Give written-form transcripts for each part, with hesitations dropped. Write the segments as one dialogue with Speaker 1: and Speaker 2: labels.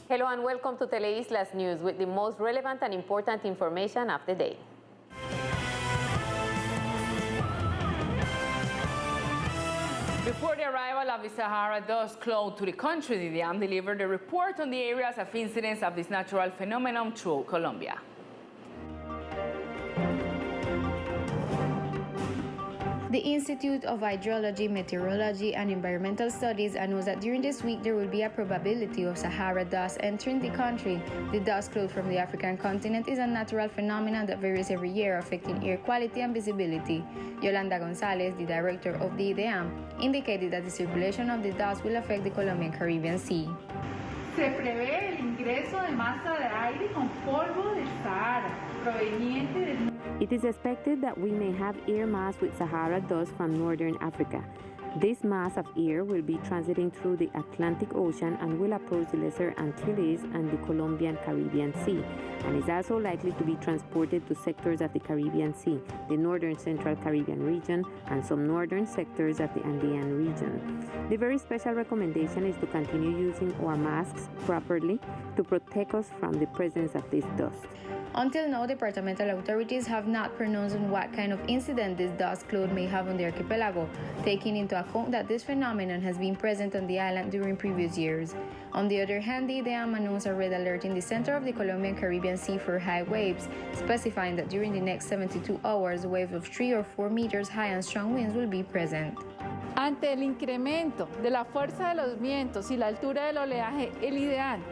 Speaker 1: Hello and welcome to Teleislas News with the most relevant and important information of the day.
Speaker 2: Before the arrival of the Sahara dust cloud to the country, the IDEAM delivered a report on the areas of incidence of this natural phenomenon throughout Colombia.
Speaker 3: The Institute of Hydrology, Meteorology and Environmental Studies announced that during this week there will be a probability of Sahara dust entering the country. The dust cloud from the African continent is a natural phenomenon that varies every year, affecting air quality and visibility. Yolanda Gonzalez, the director of the IDEAM, indicated that the circulation of the dust will affect the Colombian Caribbean Sea.
Speaker 4: Se prevé el ingreso de masa de aire con polvo del Sahara, proveniente del...
Speaker 5: It is expected that we may have air mass with Sahara dust from northern Africa. This mass of air will be transiting through the Atlantic Ocean and will approach the Lesser Antilles and the Colombian Caribbean Sea, and is also likely to be transported to sectors of the Caribbean Sea, the northern central Caribbean region, and some northern sectors of the Andean region. The very special recommendation is to continue using our masks properly to protect us from the presence of this dust.
Speaker 3: Until now, departmental authorities have not pronounced on what kind of incident this dust cloud may have on the archipelago, taking into account that this phenomenon has been present on the island during previous years. On the other hand, the IDEAM announced a red alert in the center of the Colombian Caribbean Sea for high waves, specifying that during the next 72 hours, waves of 3 or 4 meters high and strong winds will be present.
Speaker 4: Ante el incremento de la fuerza de los vientos y la altura del oleaje, el IDEAM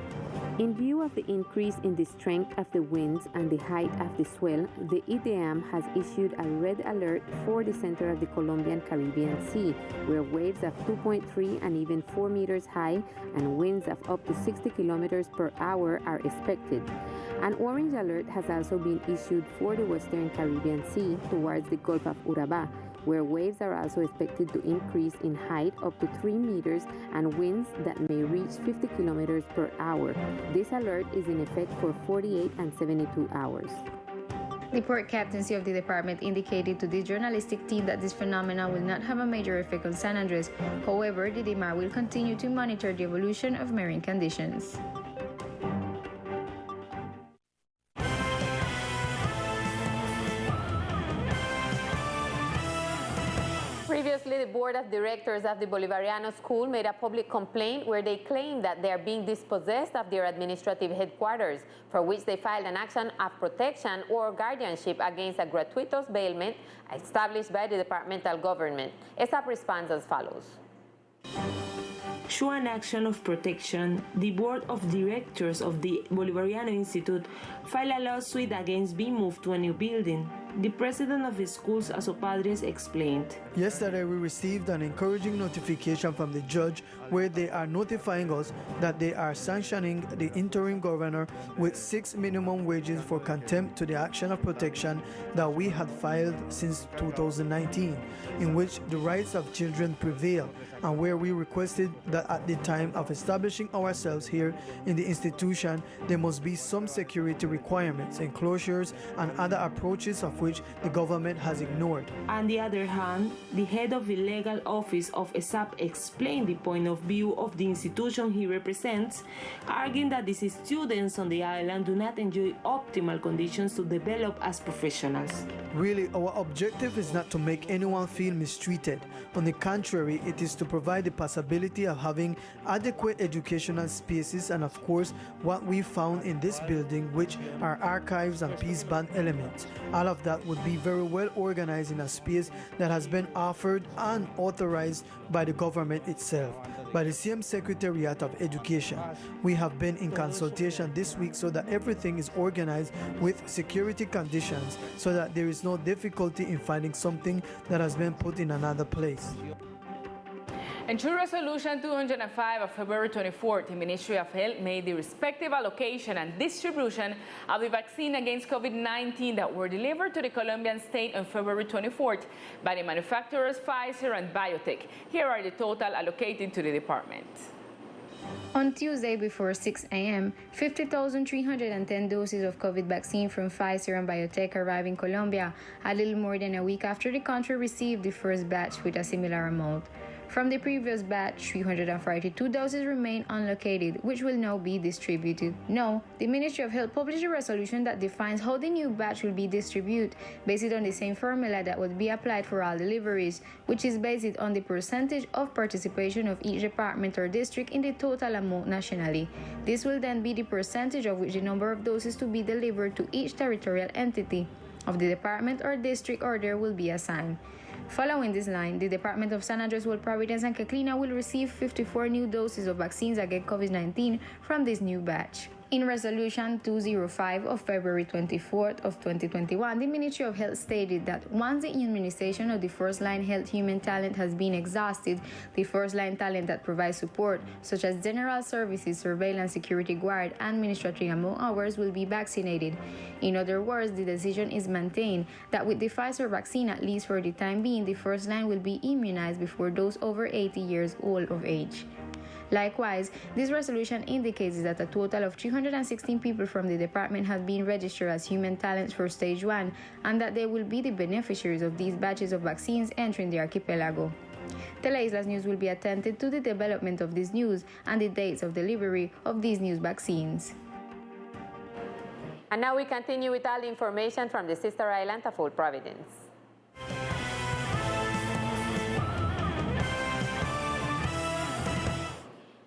Speaker 5: In view of the increase in the strength of the winds and the height of the swell, the IDEAM has issued a red alert for the center of the Colombian Caribbean Sea, where waves of 2.3 and even 4 meters high and winds of up to 60 kilometers per hour are expected. An orange alert has also been issued for the Western Caribbean Sea towards the Gulf of Urabá, where waves are also expected to increase in height up to 3 meters and winds that may reach 50 kilometers per hour. This alert is in effect for 48 and 72 hours.
Speaker 3: The port captaincy of the department indicated to the journalistic team that this phenomenon will not have a major effect on San Andres. However, the DEMAR will continue to monitor the evolution of marine conditions.
Speaker 1: Previously, the board of directors of the Bolivariano School made a public complaint where they claimed that they are being dispossessed of their administrative headquarters, for which they filed an action of protection or guardianship against a gratuitous bailment established by the departmental government. ESAP responds as follows.
Speaker 6: Through an action of protection, the board of directors of the Bolivariano Institute filed a lawsuit against being moved to a new building. The president of the school's ASOPADRES explained.
Speaker 7: Yesterday, we received an encouraging notification from the judge where they are notifying us that they are sanctioning the interim governor with 6 minimum wages for contempt to the action of protection that we had filed since 2019, in which the rights of children prevail, and where we requested that at the time of establishing ourselves here in the institution, there must be some security requirements, enclosures, and other approaches of which the government has ignored.
Speaker 6: On the other hand, the head of the legal office of ESAP explained the point of view of the institution he represents, arguing that these students on the island do not enjoy optimal conditions to develop as professionals.
Speaker 7: Really, our objective is not to make anyone feel mistreated. On the contrary, it is to provide the possibility of having adequate educational spaces and, of course, what we found in this building, which are archives and piece band elements. All of that would be very well organized in a space that has been offered and authorized by the government itself, by the same Secretariat of Education. We have been in consultation this week so that everything is organized with security conditions so that there is no difficulty in finding something that has been put in another place.
Speaker 2: And through Resolution 205 of February 24th, the Ministry of Health made the respective allocation and distribution of the vaccine against COVID-19 that were delivered to the Colombian state on February 24th by the manufacturers Pfizer and Biotech. Here are the total allocated to the department.
Speaker 3: On Tuesday before 6 a.m., 50,310 doses of COVID vaccine from Pfizer and Biotech arrived in Colombia, a little more than a week after the country received the first batch with a similar amount. From the previous batch, 342 doses remain unlocated, which will now be distributed. No, the Ministry of Health published a resolution that defines how the new batch will be distributed, based on the same formula that would be applied for all deliveries, which is based on the percentage of participation of each department or district in the total amount nationally. This will then be the percentage of which the number of doses to be delivered to each territorial entity of the department or district order will be assigned. Following this line, the Department of San Andres, Old Providence, and Catlina will receive 54 new doses of vaccines against COVID-19 from this new batch. In Resolution 205 of February 24th of 2021, the Ministry of Health stated that once the immunization of the first-line health human talent has been exhausted, the first-line talent that provides support, such as general services, surveillance, security guard, and administrative among others, will be vaccinated. In other words, the decision is maintained that with the Pfizer vaccine, at least for the time being, the first line will be immunized before those over 80 years old of age. Likewise, this resolution indicates that a total of 316 people from the department have been registered as human talents for Stage 1 and that they will be the beneficiaries of these batches of vaccines entering the archipelago. Teleislas News will be attentive to the development of this news and the dates of delivery of these new vaccines.
Speaker 1: And now we continue with all the information from the sister island of Old Providence.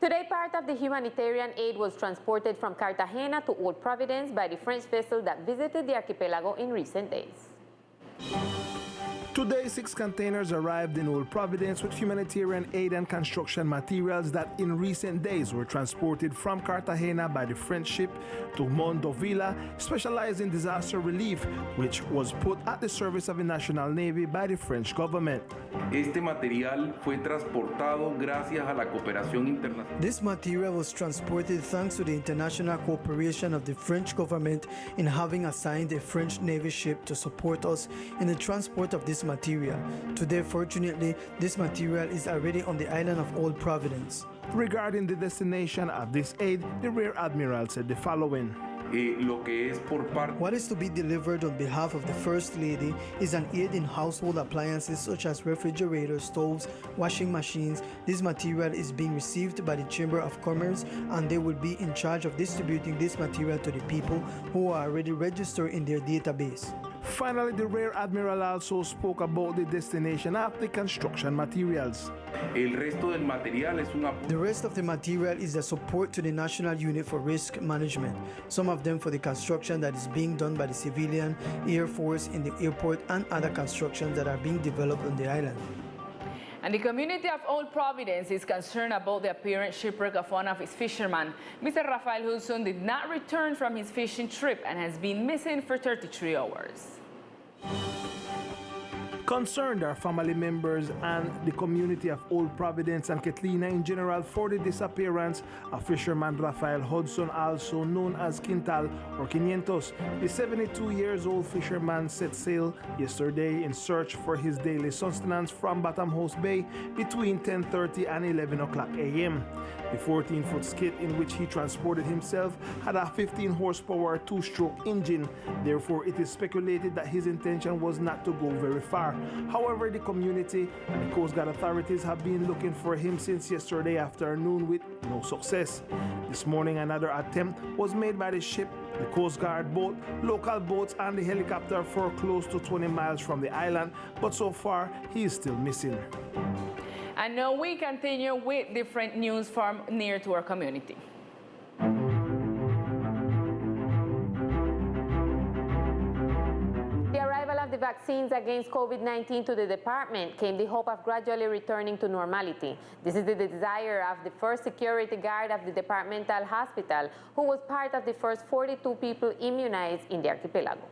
Speaker 1: Today, part of the humanitarian aid was transported from Cartagena to Old Providence by the French vessel that visited the archipelago in recent days.
Speaker 8: Today, 6 containers arrived in Old Providence with humanitarian aid and construction materials that in recent days were transported from Cartagena by the French ship to Mondovila, specialized in disaster relief, which was put at the service of the National Navy by the French government.
Speaker 9: Este material fue transportado gracias a la cooperación internacional.
Speaker 7: This material was transported thanks to the international cooperation of the French government in having assigned a French Navy ship to support us in the transport of this material. Today, fortunately, this material is already on the island of Old Providence.
Speaker 8: Regarding the destination of this aid, the Rear Admiral said the following.
Speaker 7: What is to be delivered on behalf of the First Lady is an aid in household appliances such as refrigerators, stoves, washing machines. This material is being received by the Chamber of Commerce, and they will be in charge of distributing this material to the people who are already registered in their database.
Speaker 8: Finally, the Rear Admiral also spoke about the destination of the construction materials.
Speaker 9: The
Speaker 7: rest of the material is the support to the National Unit for Risk Management, some of them for the construction that is being done by the civilian, Air Force in the airport, and other constructions that are being developed on the island.
Speaker 2: And the community of Old Providence is concerned about the apparent shipwreck of one of its fishermen. Mr. Rafael Hudson did not return from his fishing trip and has been missing for 33 hours.
Speaker 8: Concerned are family members and the community of Old Providence and Catlina in general for the disappearance of fisherman Rafael Hudson, also known as Quintal or Quinientos. The 72-year-old fisherman set sail yesterday in search for his daily sustenance from Batham House Bay between 10:30 and 11 o'clock a.m. The 14-foot skit in which he transported himself had a 15-horsepower two-stroke engine. Therefore, it is speculated that his intention was not to go very far. However, the community and the Coast Guard authorities have been looking for him since yesterday afternoon with no success. This morning, another attempt was made by the ship, the Coast Guard boat, local boats, and the helicopter for close to 20 miles from the island, but so far, he is still missing.
Speaker 2: And now we continue with different news from near to our community.
Speaker 1: The arrival of the vaccines against COVID-19 to the department came the hope of gradually returning to normality. This is the desire of the first security guard of the departmental hospital, who was part of the first 42 people immunized in the archipelago.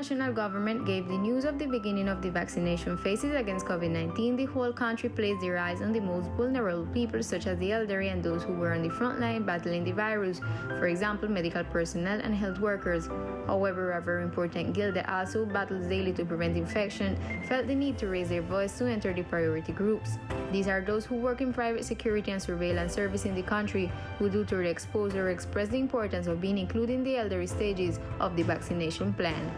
Speaker 3: national government gave the news of the beginning of the vaccination phases against COVID-19, the whole country placed their eyes on the most vulnerable people, such as the elderly and those who were on the front line battling the virus, for example, medical personnel and health workers. However, a very important guild that also battles daily to prevent infection felt the need to raise their voice to enter the priority groups. These are those who work in private security and surveillance service in the country, who due to the exposure express the importance of being included in the elderly stages of the vaccination plan.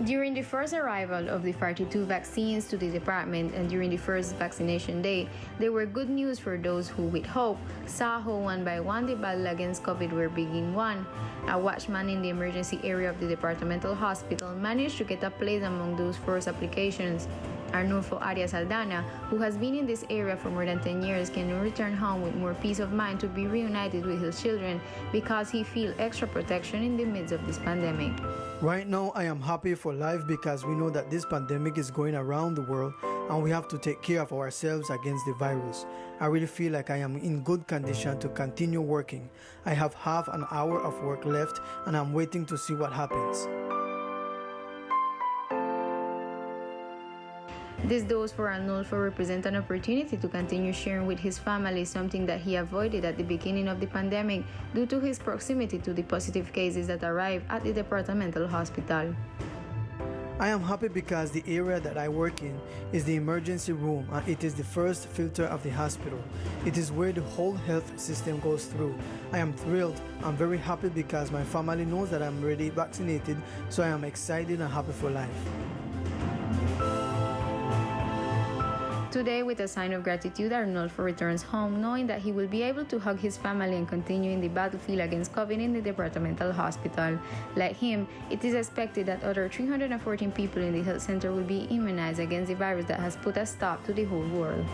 Speaker 3: During the first arrival of the 42 vaccines to the department and during the first vaccination day, there were good news for those who, with hope, saw how one by one the battle against COVID were being won. A watchman in the emergency area of the departmental hospital managed to get a place among those first applications. Arnulfo Arias Aldana, who has been in this area for more than 10 years, can now return home with more peace of mind to be reunited with his children because he feels extra protection in the midst of this pandemic.
Speaker 7: Right now, I am happy for life because we know that this pandemic is going around the world and we have to take care of ourselves against the virus. I really feel like I am in good condition to continue working. I have half an hour of work left and I'm waiting to see what happens.
Speaker 3: This dose for Arnulfo represents an opportunity to continue sharing with his family, something that he avoided at the beginning of the pandemic due to his proximity to the positive cases that arrived at the departmental hospital.
Speaker 7: I am happy because the area that I work in is the emergency room and it is the first filter of the hospital. It is where the whole health system goes through. I am thrilled. I'm very happy because my family knows that I'm already vaccinated, so I am excited and happy for life.
Speaker 3: Today, with a sign of gratitude, Arnulfo returns home knowing that he will be able to hug his family and continue in the battlefield against COVID in the departmental hospital. Like him, it is expected that other 314 people in the health center will be immunized against the virus that has put a stop to the whole world.